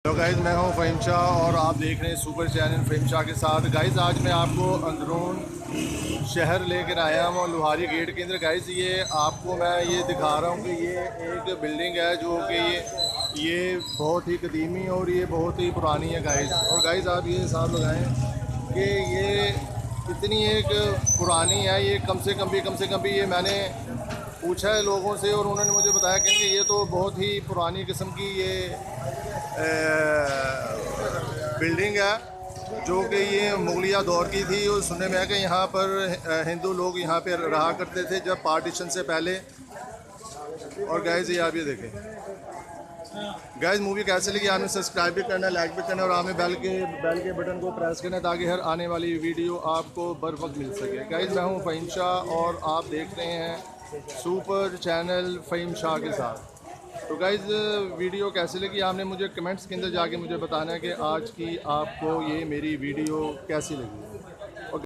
तो गाइज़ मैं हूं फ़हीम शाह और आप देख रहे हैं सुपर चैनल फ़हीम शाह के साथ। गाइज़ आज मैं आपको अंदरून शहर लेकर आया हूं लोहारी गेट के अंदर। गाइज़ ये आपको मैं ये दिखा रहा हूं कि ये एक बिल्डिंग है जो कि ये बहुत ही कदीमी और ये बहुत ही पुरानी है गाइज़। और गाइज़ आप ये हिसाब लगाएं कि ये इतनी एक पुरानी है, ये कम से कम भी ये मैंने पूछा है लोगों से और उन्होंने मुझे बताया कि ये तो बहुत ही पुरानी किस्म की ये बिल्डिंग है जो कि ये मुगलिया दौर की थी। और सुनने में है कि यहाँ पर हिंदू लोग यहाँ पर रहा करते थे जब पार्टीशन से पहले। और गाइज़ ये आप ये देखें गाइज़, मूवी कैसे लगी आपने सब्सक्राइब भी करना है, लाइक भी करना है और हमें बेल के बटन को प्रेस करना है ताकि हर आने वाली वीडियो आपको बर वक्त मिल सके। गाइज़ मैं हूँ फ़हीम शाह और आप देख रहे हैं सुपर चैनल फ़हीम शाह के साथ। तो गाइज़ वीडियो कैसे लगी आपने मुझे कमेंट्स के अंदर जाके मुझे बताना है कि आज की आपको ये मेरी वीडियो कैसी लगी।